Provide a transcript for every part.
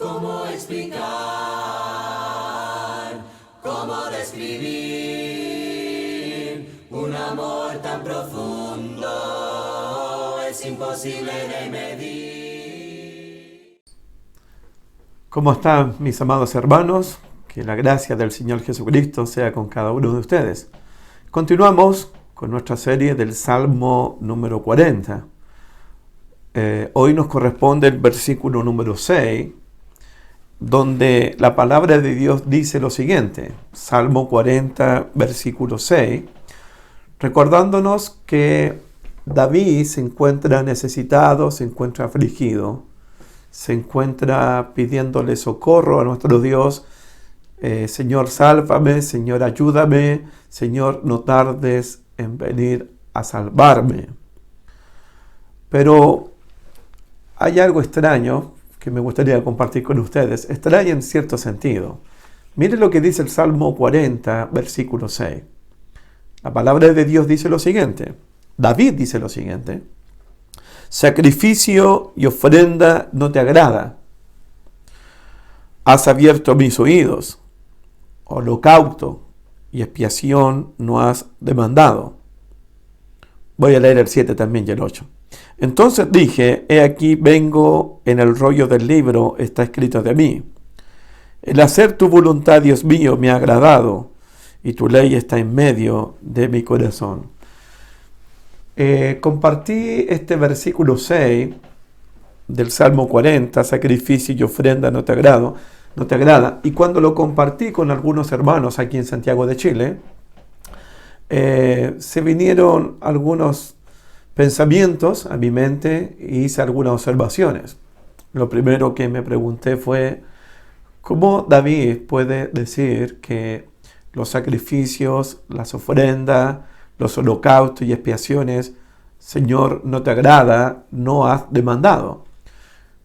¿Cómo explicar? ¿Cómo describir un amor tan profundo? Es imposible de medir. ¿Cómo están mis amados hermanos? Que la gracia del Señor Jesucristo sea con cada uno de ustedes. Continuamos con nuestra serie del Salmo número 40. Hoy nos corresponde el versículo número 6, donde la palabra de Dios dice lo siguiente. Salmo 40, versículo 6, recordándonos que David se encuentra necesitado, se encuentra afligido, se encuentra pidiéndole socorro a nuestro Dios. Señor, sálvame, Señor, ayúdame, Señor, no tardes en venir a salvarme. Pero hay algo extraño que me gustaría compartir con ustedes, extraño en cierto sentido. Miren lo que dice el Salmo 40, versículo 6. La palabra de Dios dice lo siguiente, David dice lo siguiente: sacrificio y ofrenda no te agrada. Has abierto mis oídos. Holocausto y expiación no has demandado. Voy a leer el 7 también y el 8. Entonces dije, he aquí vengo, en el rollo del libro está escrito de mí. El hacer tu voluntad, Dios mío, me ha agradado, y tu ley está en medio de mi corazón. Compartí este versículo 6 del Salmo 40, sacrificio y ofrenda no te agrada, y cuando lo compartí con algunos hermanos aquí en Santiago de Chile, se vinieron algunos pensamientos a mi mente y hice algunas observaciones. Lo primero que me pregunté fue, ¿cómo David puede decir que los sacrificios, las ofrendas, los holocaustos y expiaciones, Señor, no te agrada, no has demandado?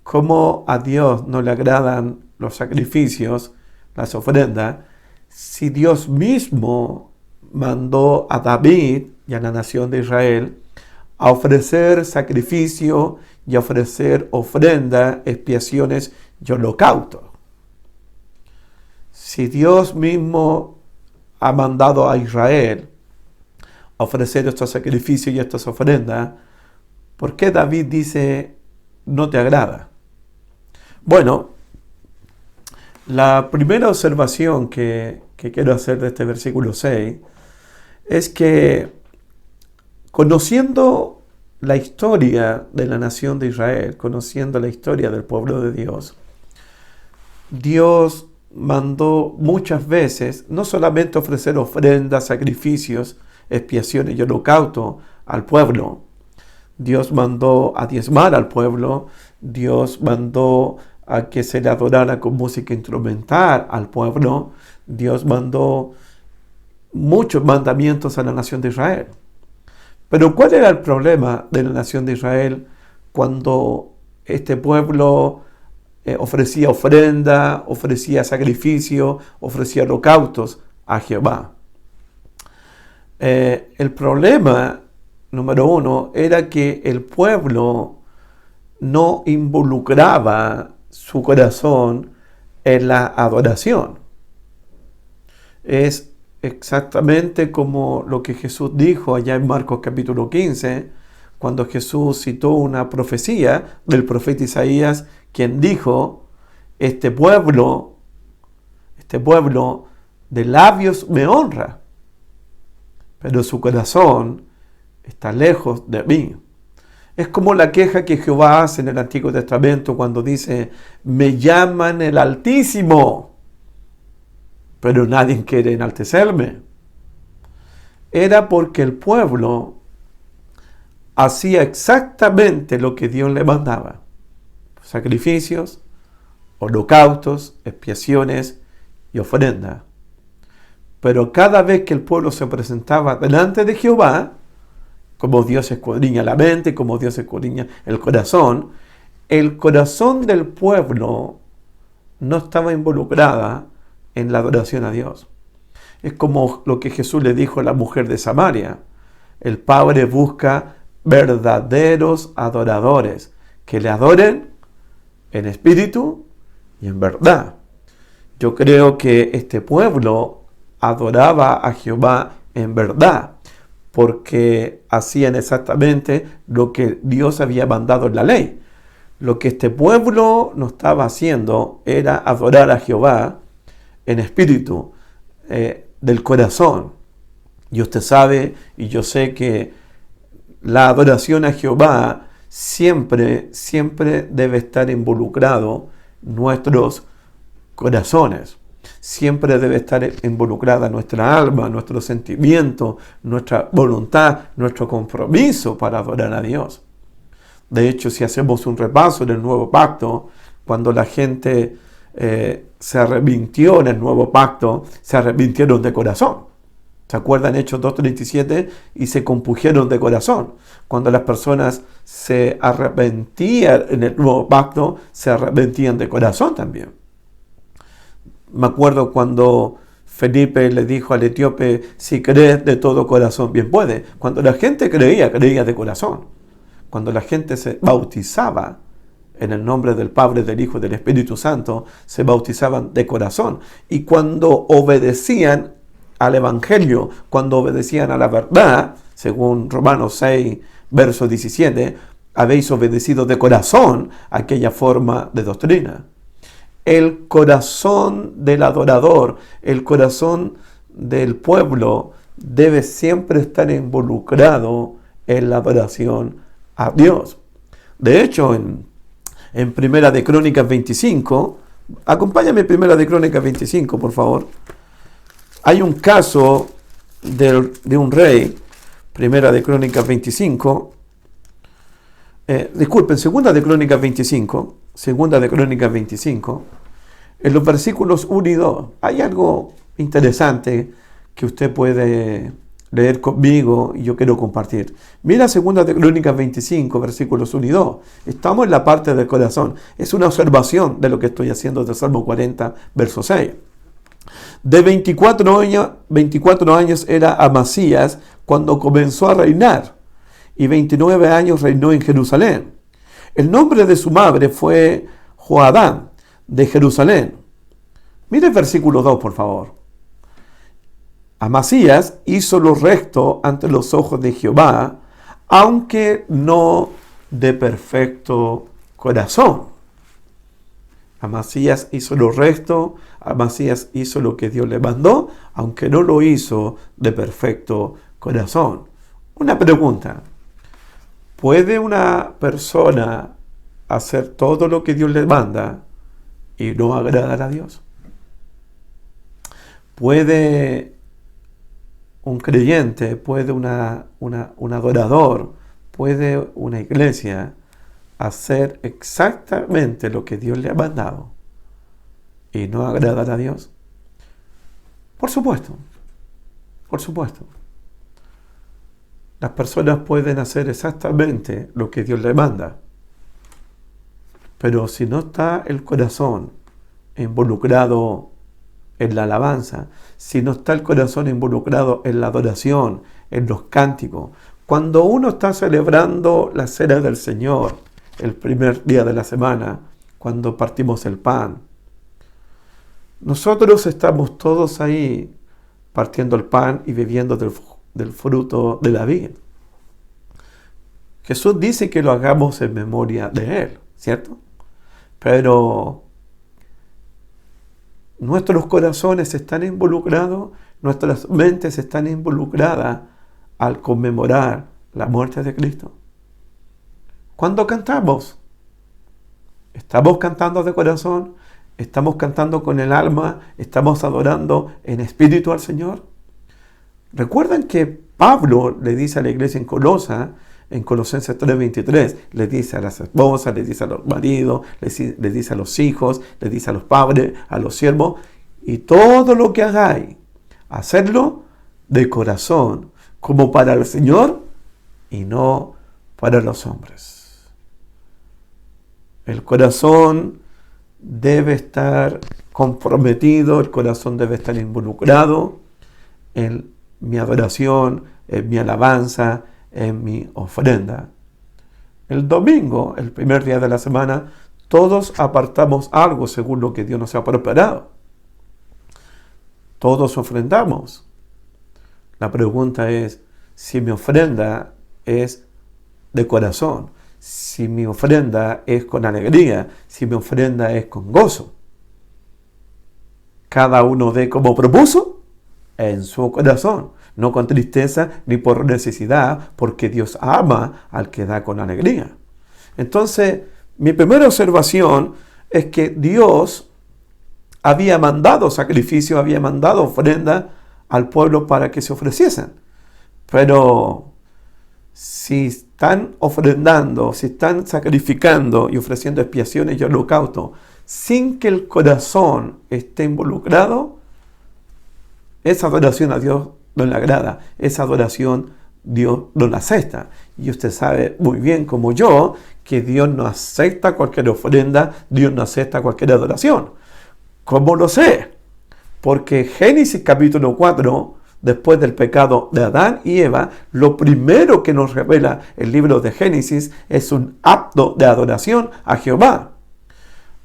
¿Cómo a Dios no le agradan los sacrificios, las ofrendas, si Dios mismo mandó a David y a la nación de Israel a ofrecer sacrificio y a ofrecer ofrenda, expiaciones y holocaustos? Si Dios mismo ha mandado a Israel a ofrecer estos sacrificios y estas ofrendas, ¿por qué David dice no te agrada? Bueno, la primera observación que quiero hacer de este versículo 6 es que, conociendo la historia de la nación de Israel, conociendo la historia del pueblo de Dios, Dios mandó muchas veces no solamente ofrecer ofrendas, sacrificios, expiaciones y holocausto al pueblo. Dios mandó a diezmar al pueblo, Dios mandó a que se le adorara con música instrumental al pueblo, Dios mandó muchos mandamientos a la nación de Israel. Pero ¿cuál era el problema de la nación de Israel cuando este pueblo ofrecía ofrenda, ofrecía sacrificio, ofrecía holocaustos a Jehová? El problema número uno era que el pueblo no involucraba su corazón en la adoración. Es exactamente como lo que Jesús dijo allá en Marcos capítulo 15, cuando Jesús citó una profecía del profeta Isaías, quien dijo, este pueblo de labios me honra, pero su corazón está lejos de mí. Es como la queja que Jehová hace en el Antiguo Testamento cuando dice, me llaman el Altísimo, pero nadie quiere enaltecerme. Era porque el pueblo hacía exactamente lo que Dios le mandaba. Sacrificios, holocaustos, expiaciones y ofrendas. Pero cada vez que el pueblo se presentaba delante de Jehová, como Dios escudriña la mente, como Dios escudriña el corazón del pueblo no estaba involucrada en la adoración a Dios. Es como lo que Jesús le dijo a la mujer de Samaria. El Padre busca verdaderos adoradores que le adoren en espíritu y en verdad. Yo creo que este pueblo adoraba a Jehová en verdad, porque hacían exactamente lo que Dios había mandado en la ley. Lo que este pueblo no estaba haciendo era adorar a Jehová en espíritu, del corazón. Y usted sabe, y yo sé que la adoración a Jehová siempre debe estar involucrado nuestros corazones. Siempre debe estar involucrada nuestra alma, nuestro sentimiento, nuestra voluntad, nuestro compromiso para adorar a Dios. De hecho, si hacemos un repaso del nuevo pacto, cuando la gente se arrepintió en el nuevo pacto, se arrepintieron de corazón. ¿Se acuerdan Hechos 2:37? Y se compungieron de corazón. Cuando las personas se arrepentían en el nuevo pacto, se arrepentían de corazón también. Me acuerdo cuando Felipe le dijo al etíope, si crees de todo corazón, bien puede. Cuando la gente creía de corazón. Cuando la gente se bautizaba en el nombre del Padre, del Hijo y del Espíritu Santo, se bautizaban de corazón. Y cuando obedecían al Evangelio, cuando obedecían a la verdad, según Romanos 6, verso 17, habéis obedecido de corazón aquella forma de doctrina. El corazón del adorador, el corazón del pueblo debe siempre estar involucrado en la adoración a Dios. De hecho, en Primera de Crónicas 25, acompáñame Primera de Crónicas 25, por favor. Hay un caso de un rey, Primera de Crónicas 25, Segunda de Crónicas 25, en los versículos 1 y 2, hay algo interesante que usted puede leer conmigo y yo quiero compartir. Mira Segunda de Crónicas 25, versículos 1 y 2. Estamos en la parte del corazón. Es una observación de lo que estoy haciendo del Salmo 40, verso 6. De 24 años era Amasías cuando comenzó a reinar, y 29 años reinó en Jerusalén. El nombre de su madre fue Joadán, de Jerusalén. Mire el versículo 2, por favor. Amasías hizo lo recto ante los ojos de Jehová, aunque no de perfecto corazón. Amasías hizo lo recto, Amasías hizo lo que Dios le mandó, aunque no lo hizo de perfecto corazón. Una pregunta: ¿puede una persona hacer todo lo que Dios le manda y no agradar a Dios? ¿Puede un creyente, puede un adorador, puede una iglesia hacer exactamente lo que Dios le ha mandado y no agradar a Dios? Por supuesto. Las personas pueden hacer exactamente lo que Dios le manda, pero si no está el corazón involucrado en la alabanza, si no está el corazón involucrado en la adoración, en los cánticos, cuando uno está celebrando la cena del Señor, el primer día de la semana, cuando partimos el pan, nosotros estamos todos ahí partiendo el pan y bebiendo del fruto de la vid. Jesús dice que lo hagamos en memoria de Él, ¿cierto? Pero nuestros corazones están involucrados, nuestras mentes están involucradas al conmemorar la muerte de Cristo. Cuando cantamos, ¿estamos cantando de corazón? ¿Estamos cantando con el alma? ¿Estamos adorando en espíritu al Señor? Recuerden que Pablo le dice a la iglesia en Colosenses 3:23, le dice a las esposas, le dice a los maridos, le dice a los hijos, le dice a los padres, a los siervos, y todo lo que hagáis, hacerlo de corazón, como para el Señor y no para los hombres. El corazón debe estar comprometido, el corazón debe estar involucrado en mi adoración, en mi alabanza, en mi ofrenda. El domingo, el primer día de la semana, Todos apartamos algo según lo que Dios nos ha preparado. Todos ofrendamos. La pregunta es si mi ofrenda es de corazón, si mi ofrenda es con alegría, si mi ofrenda es con gozo. Cada uno dé como propuso en su corazón, no con tristeza ni por necesidad, porque Dios ama al que da con alegría. Entonces, mi primera observación es que Dios había mandado sacrificio, había mandado ofrenda al pueblo para que se ofreciesen. Pero si están ofrendando, si están sacrificando y ofreciendo expiaciones y holocaustos sin que el corazón esté involucrado, esa adoración a Dios no le agrada, esa adoración Dios no la acepta. Y usted sabe muy bien como yo que Dios no acepta cualquier ofrenda, Dios no acepta cualquier adoración. ¿Cómo lo sé? Porque Génesis capítulo 4, después del pecado de Adán y Eva, lo primero que nos revela el libro de Génesis es un acto de adoración a Jehová.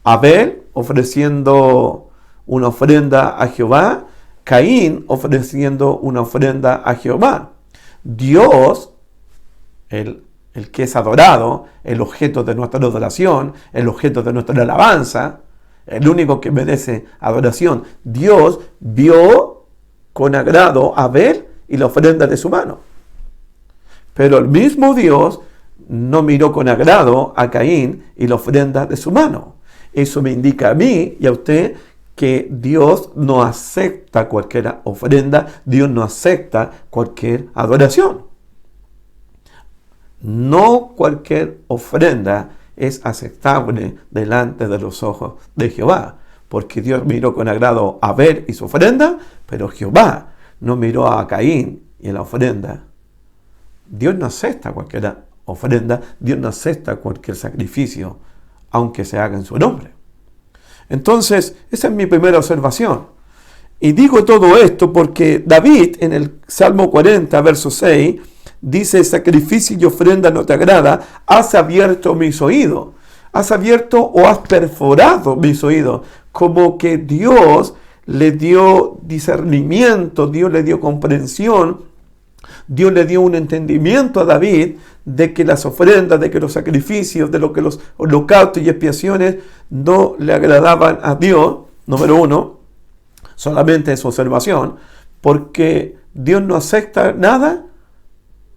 Abel ofreciendo una ofrenda a Jehová, Caín ofreciendo una ofrenda a Jehová. Dios, el que es adorado, el objeto de nuestra adoración, el objeto de nuestra alabanza, el único que merece adoración, Dios vio con agrado a Abel y la ofrenda de su mano. Pero el mismo Dios no miró con agrado a Caín y la ofrenda de su mano. Eso me indica a mí y a usted que Dios no acepta cualquier ofrenda, Dios no acepta cualquier adoración. No cualquier ofrenda es aceptable delante de los ojos de Jehová, porque Dios miró con agrado a Abel y su ofrenda, pero Jehová no miró a Caín y la ofrenda. Dios no acepta cualquier ofrenda, Dios no acepta cualquier sacrificio, aunque se haga en su nombre. Entonces, esa es mi primera observación. Y digo todo esto porque David, en el Salmo 40, verso 6, dice: sacrificio y ofrenda no te agrada, has abierto mis oídos. Has abierto o has perforado mis oídos. Como que Dios le dio discernimiento, Dios le dio comprensión, Dios le dio un entendimiento a David de que las ofrendas, de que los sacrificios, de lo que los holocaustos y expiaciones no le agradaban a Dios. Número uno, solamente es observación, porque Dios no acepta nada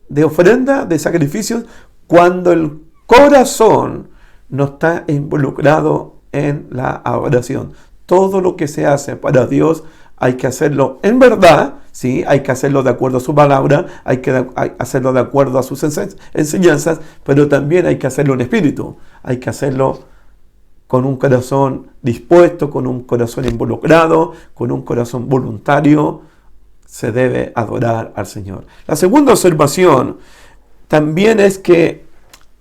de ofrenda, de sacrificios, cuando el corazón no está involucrado en la adoración. Todo lo que se hace para Dios hay que hacerlo en verdad, ¿sí? Hay que hacerlo de acuerdo a su palabra, hay que hacerlo de acuerdo a sus enseñanzas, pero también hay que hacerlo en espíritu, hay que hacerlo con un corazón dispuesto, con un corazón involucrado, con un corazón voluntario. Se debe adorar al Señor. La segunda observación también es que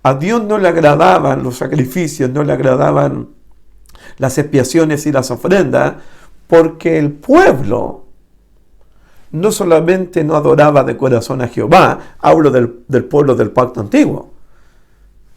a Dios no le agradaban los sacrificios, no le agradaban las expiaciones y las ofrendas, porque el pueblo no solamente no adoraba de corazón a Jehová, hablo del pueblo del pacto antiguo,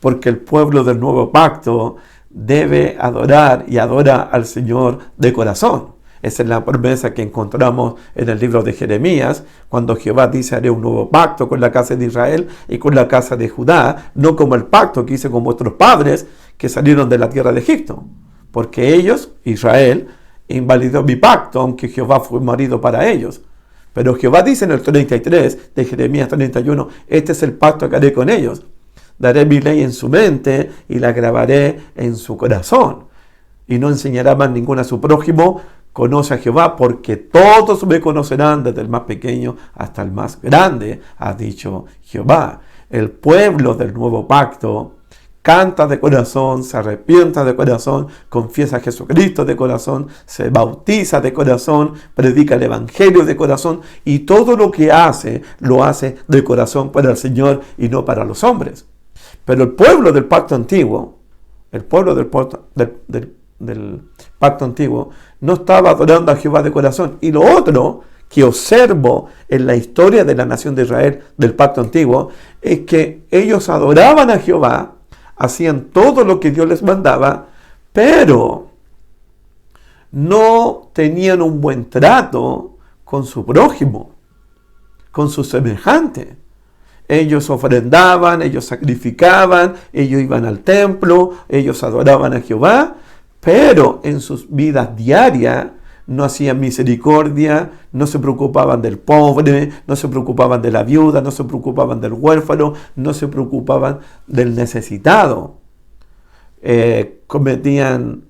porque el pueblo del nuevo pacto debe adorar y adora al Señor de corazón. Esa es la promesa que encontramos en el libro de Jeremías, cuando Jehová dice: haré un nuevo pacto con la casa de Israel y con la casa de Judá, no como el pacto que hice con vuestros padres que salieron de la tierra de Egipto, porque ellos, Israel, invalidó mi pacto, aunque Jehová fue marido para ellos. Pero Jehová dice en el 33 de Jeremías 31, este es el pacto que haré con ellos. Daré mi ley en su mente y la grabaré en su corazón. Y no enseñará más ninguna a su prójimo: conoce a Jehová, porque todos me conocerán, desde el más pequeño hasta el más grande, ha dicho Jehová. El pueblo del nuevo pacto canta de corazón, se arrepienta de corazón, confiesa a Jesucristo de corazón, se bautiza de corazón, predica el evangelio de corazón, y todo lo que hace, lo hace de corazón para el Señor y no para los hombres. Pero el pueblo del pacto antiguo, el pueblo del pacto antiguo, no estaba adorando a Jehová de corazón. Y lo otro que observo en la historia de la nación de Israel del pacto antiguo es que ellos adoraban a Jehová, hacían todo lo que Dios les mandaba, pero no tenían un buen trato con su prójimo, con su semejante. Ellos ofrendaban, ellos sacrificaban, ellos iban al templo, ellos adoraban a Jehová, pero en sus vidas diarias no hacían misericordia, no se preocupaban del pobre, no se preocupaban de la viuda, no se preocupaban del huérfano, no se preocupaban del necesitado. Cometían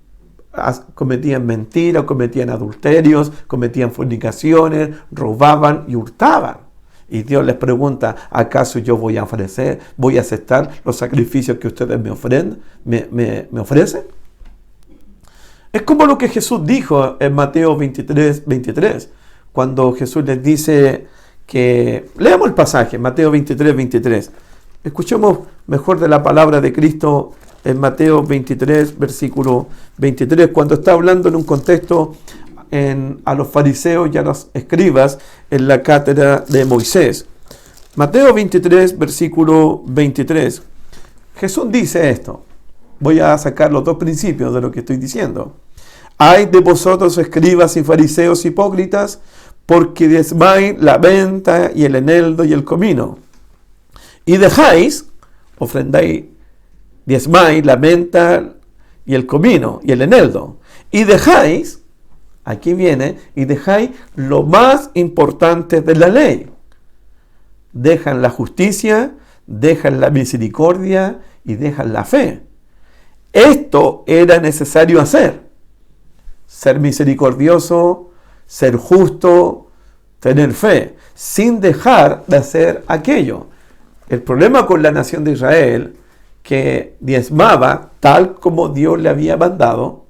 mentiras, cometían adulterios, cometían fornicaciones, robaban y hurtaban. Y Dios les pregunta, ¿acaso yo voy a aceptar los sacrificios que ustedes me ofrecen? Es como lo que Jesús dijo en Mateo 23, cuando Jesús les dice que... Leamos el pasaje, Mateo 23. Escuchemos mejor de la palabra de Cristo en Mateo 23, versículo 23, cuando está hablando en un contexto a los fariseos y a los escribas en la cátedra de Moisés. Mateo 23, versículo 23. Jesús dice esto. Voy a sacar los dos principios de lo que estoy diciendo. Ay de vosotros, escribas y fariseos hipócritas, porque diezmáis la venta y el eneldo y el comino. Y diezmáis la venta y el comino y el eneldo. Y dejáis, aquí viene, y dejáis lo más importante de la ley. Dejan la justicia, dejan la misericordia y dejan la fe. Esto era necesario hacer. Ser misericordioso, ser justo, tener fe, sin dejar de hacer aquello. El problema con la nación de Israel, que diezmaba tal como Dios le había mandado,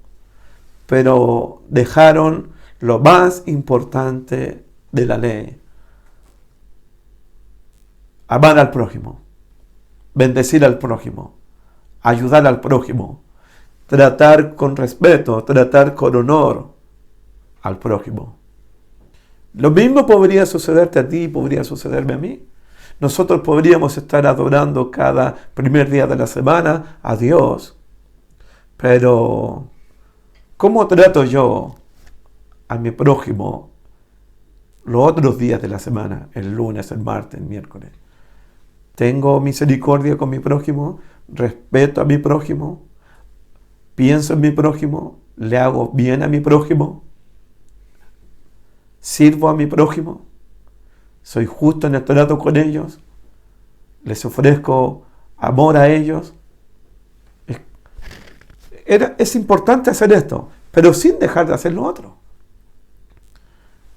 pero dejaron lo más importante de la ley. Amar al prójimo, bendecir al prójimo, ayudar al prójimo, tratar con respeto, tratar con honor al prójimo. Lo mismo podría sucederte a ti y podría sucederme a mí. Nosotros podríamos estar adorando cada primer día de la semana a Dios, pero ¿cómo trato yo a mi prójimo los otros días de la semana? El lunes, el martes, el miércoles. ¿Tengo misericordia con mi prójimo? ¿Respeto a mi prójimo? ¿Pienso en mi prójimo? ¿Le hago bien a mi prójimo? ¿Sirvo a mi prójimo? ¿Soy justo en el trato con ellos? ¿Les ofrezco amor a ellos? Es importante hacer esto, pero sin dejar de hacer lo otro.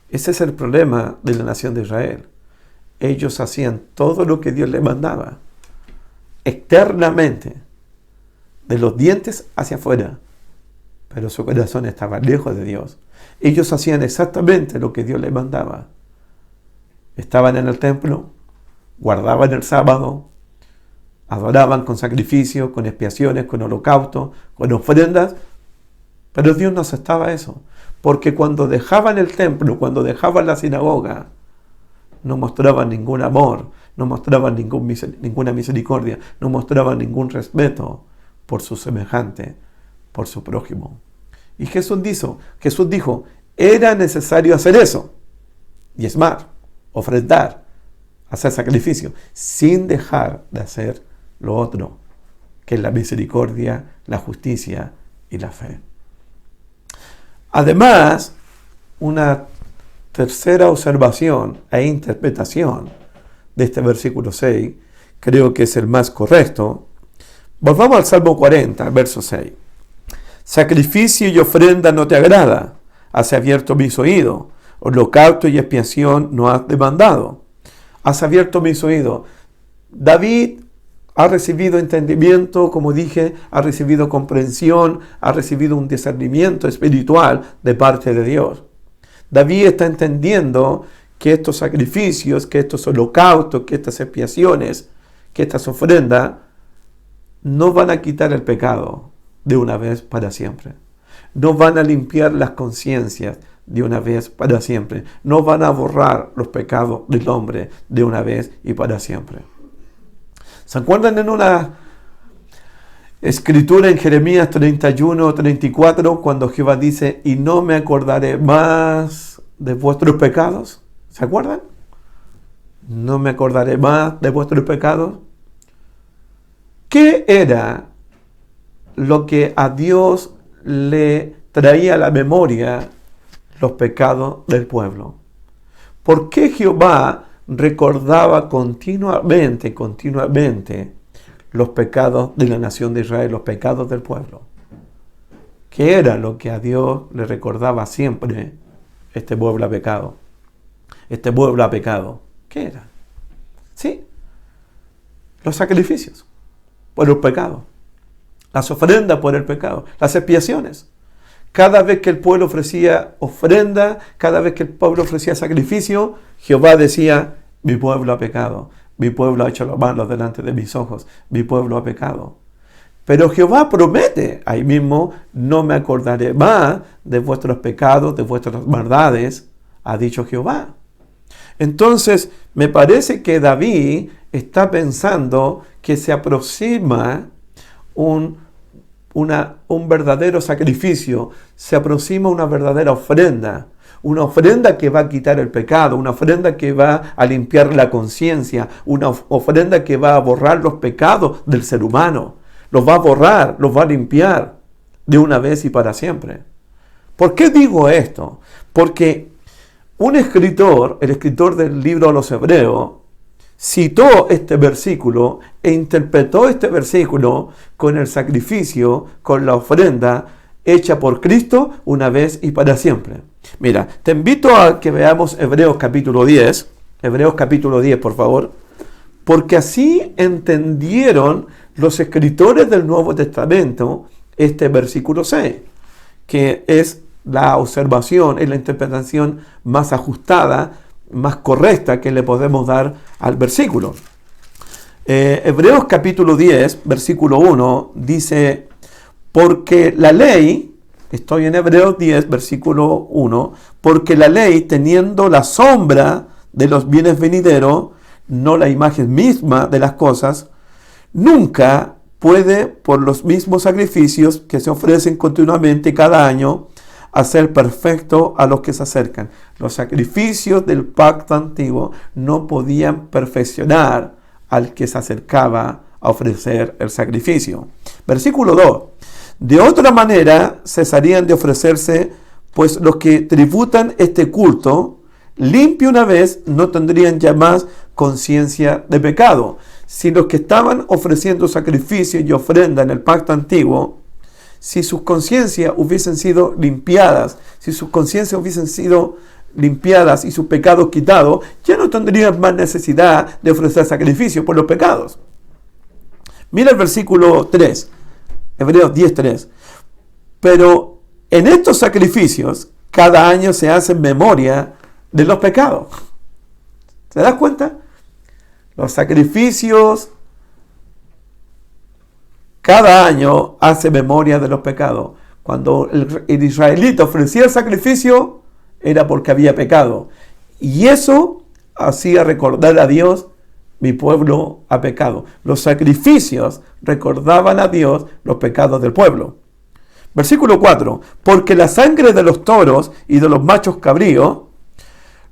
Ese es el problema de la nación de Israel. Ellos hacían todo lo que Dios les mandaba, externamente, de los dientes hacia afuera, pero su corazón estaba lejos de Dios. Ellos hacían exactamente lo que Dios les mandaba. Estaban en el templo, guardaban el sábado, adoraban con sacrificio, con expiaciones, con holocausto, con ofrendas, pero Dios no aceptaba eso, porque cuando dejaban el templo, cuando dejaban la sinagoga, no mostraban ningún amor, no mostraban ninguna misericordia, no mostraban ningún respeto por su semejante, por su prójimo. Y Jesús dijo, era necesario hacer eso, diezmar, ofrendar, hacer sacrificio, sin dejar de hacer lo otro, que es la misericordia, la justicia y la fe. Además, una tercera observación e interpretación de este versículo 6, creo que es el más correcto. Volvamos al Salmo 40, verso 6. Sacrificio y ofrenda no te agrada, has abierto mis oídos, holocausto y expiación no has demandado. Has abierto mis oídos. David ha recibido entendimiento, como dije, ha recibido comprensión, ha recibido un discernimiento espiritual de parte de Dios. David está entendiendo que estos sacrificios, que estos holocaustos, que estas expiaciones, que estas ofrendas no van a quitar el pecado de una vez para siempre. No van a limpiar las conciencias de una vez para siempre. No van a borrar los pecados del hombre de una vez y para siempre. ¿Se acuerdan escritura en Jeremías 31-34, cuando Jehová dice, y no me acordaré más de vuestros pecados. ¿Se acuerdan? No me acordaré más de vuestros pecados. ¿Qué era lo que a Dios le traía a la memoria los pecados del pueblo? ¿Por qué Jehová recordaba continuamente los pecados de la nación de Israel, los pecados del pueblo? ¿Qué era lo que a Dios le recordaba siempre? Este pueblo ha pecado. Este pueblo ha pecado. ¿Qué era? Sí, los sacrificios por el pecado, las ofrendas por el pecado, las expiaciones. Cada vez que el pueblo ofrecía ofrenda, cada vez que el pueblo ofrecía sacrificio, Jehová decía, mi pueblo ha pecado, mi pueblo ha hecho lo malo delante de mis ojos, mi pueblo ha pecado. Pero Jehová promete, ahí mismo, no me acordaré más de vuestros pecados, de vuestras maldades, ha dicho Jehová. Entonces, me parece que David está pensando que se aproxima un verdadero sacrificio, se aproxima una verdadera ofrenda, una ofrenda que va a quitar el pecado, una ofrenda que va a limpiar la conciencia, una ofrenda que va a borrar los pecados del ser humano, los va a borrar, los va a limpiar de una vez y para siempre. ¿Por qué digo esto? Porque un escritor, el escritor del libro de los Hebreos, citó este versículo e interpretó este versículo con el sacrificio, con la ofrenda hecha por Cristo una vez y para siempre. Mira, te invito a que veamos Hebreos capítulo 10, por favor, porque así entendieron los escritores del Nuevo Testamento este versículo 6, que es la observación, es la interpretación más ajustada, más correcta que le podemos dar al versículo. Hebreos capítulo 10, versículo 1, dice, porque la ley, estoy en Hebreos 10, versículo 1, porque la ley, teniendo la sombra de los bienes venideros, no la imagen misma de las cosas, nunca puede, por los mismos sacrificios que se ofrecen continuamente cada año, hacer perfecto a los que se acercan. Los sacrificios del pacto antiguo no podían perfeccionar al que se acercaba a ofrecer el sacrificio. Versículo 2. De otra manera cesarían de ofrecerse, pues los que tributan este culto, limpio una vez, no tendrían ya más conciencia de pecado. Si los que estaban ofreciendo sacrificios y ofrenda en el pacto antiguo, si sus conciencias hubiesen sido limpiadas, y sus pecados quitados, ya no tendrían más necesidad de ofrecer sacrificio por los pecados. Mira el versículo 3, Hebreos 10:3. Pero en estos sacrificios, cada año se hace memoria de los pecados. ¿Te das cuenta? Los sacrificios cada año hace memoria de los pecados. Cuando el israelita ofrecía el sacrificio, era porque había pecado. Y eso hacía recordar a Dios, mi pueblo ha pecado. Los sacrificios recordaban a Dios los pecados del pueblo. Versículo 4. Porque la sangre de los toros y de los machos cabríos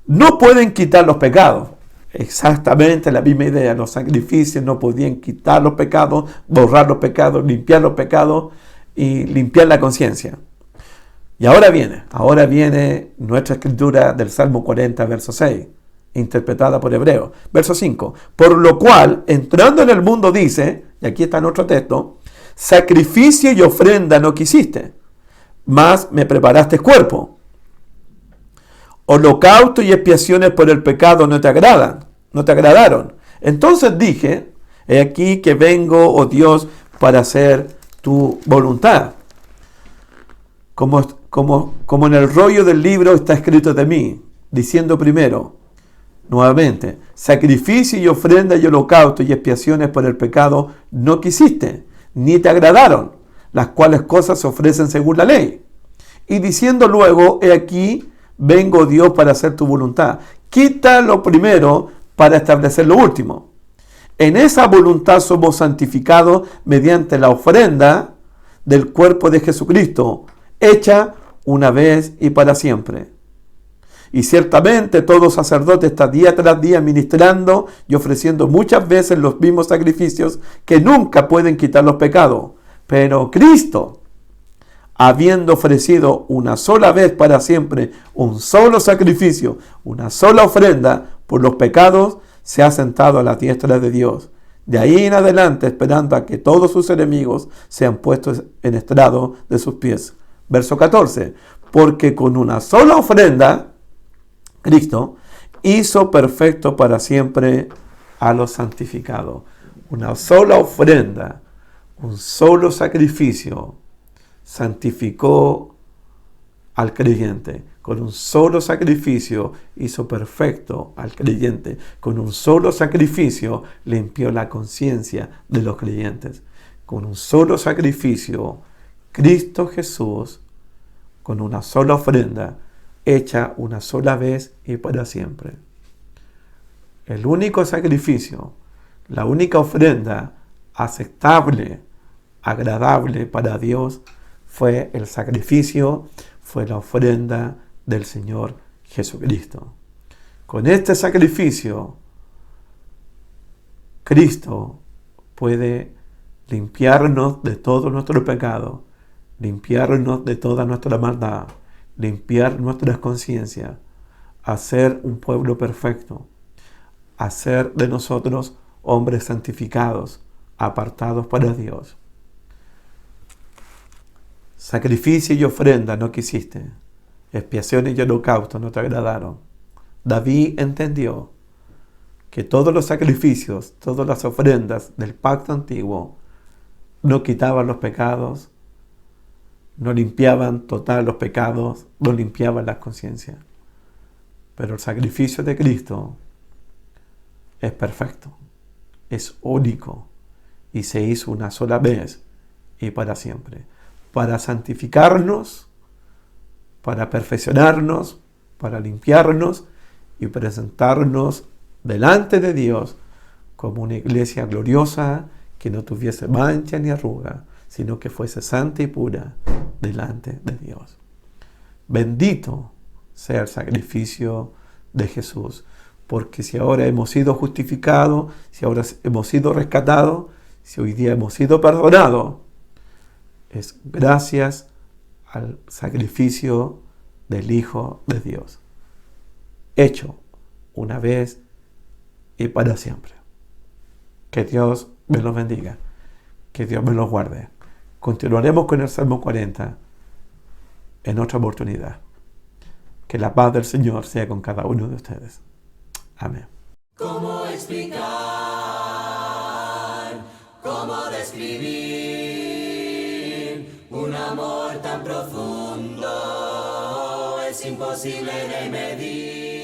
no pueden quitar los pecados. Exactamente la misma idea. Los sacrificios no podían quitar los pecados, borrar los pecados, limpiar los pecados y limpiar la conciencia. Y ahora viene nuestra escritura del Salmo 40, verso 6, interpretada por Hebreos. Verso 5. Por lo cual, entrando en el mundo dice, y aquí está en otro texto, sacrificio y ofrenda no quisiste, mas me preparaste cuerpo. Holocausto y expiaciones por el pecado no te agradaron. Entonces dije, he aquí que vengo, oh Dios, para hacer tu voluntad. Como en el rollo del libro está escrito de mí, diciendo primero, nuevamente, sacrificio y ofrenda y holocausto y expiaciones por el pecado no quisiste, ni te agradaron, las cuales cosas se ofrecen según la ley. Y diciendo luego, he aquí, vengo Dios para hacer tu voluntad. Quita lo primero para establecer lo último. En esa voluntad somos santificados mediante la ofrenda del cuerpo de Jesucristo, hecha una vez y para siempre. Y ciertamente todo sacerdote está día tras día ministrando y ofreciendo muchas veces los mismos sacrificios que nunca pueden quitar los pecados. Pero Cristo, habiendo ofrecido una sola vez para siempre un solo sacrificio, una sola ofrenda por los pecados, se ha sentado a la diestra de Dios. De ahí en adelante, esperando a que todos sus enemigos sean puestos en estrado de sus pies. Verso 14. Porque con una sola ofrenda, Cristo hizo perfecto para siempre a los santificados. Una sola ofrenda, un solo sacrificio, santificó al creyente. Con un solo sacrificio hizo perfecto al creyente. Con un solo sacrificio limpió la conciencia de los creyentes. Con un solo sacrificio, Cristo Jesús, con una sola ofrenda, hecha una sola vez y para siempre. El único sacrificio, la única ofrenda aceptable, agradable para Dios, fue el sacrificio, fue la ofrenda del Señor Jesucristo. Con este sacrificio, Cristo puede limpiarnos de todo nuestro pecado, limpiarnos de toda nuestra maldad, limpiar nuestras conciencias, hacer un pueblo perfecto, hacer de nosotros hombres santificados, apartados para Dios. Sacrificio y ofrenda no quisiste, expiaciones y holocaustos no te agradaron. David entendió que todos los sacrificios, todas las ofrendas del pacto antiguo no quitaban los pecados, no limpiaban total los pecados, no limpiaban las conciencias. Pero el sacrificio de Cristo es perfecto, es único y se hizo una sola vez y para siempre. Para santificarnos, para perfeccionarnos, para limpiarnos y presentarnos delante de Dios como una iglesia gloriosa que no tuviese mancha ni arruga, sino que fuese santa y pura delante de Dios. Bendito sea el sacrificio de Jesús, porque si ahora hemos sido justificados, si ahora hemos sido rescatados, si hoy día hemos sido perdonados, es gracias al sacrificio del Hijo de Dios, hecho una vez y para siempre. Que Dios me los bendiga, que Dios me los guarde. Continuaremos con el Salmo 40 en otra oportunidad. Que la paz del Señor sea con cada uno de ustedes. Amén. ¿Cómo explicar? ¿Cómo describir un amor tan profundo? Es imposible de medir.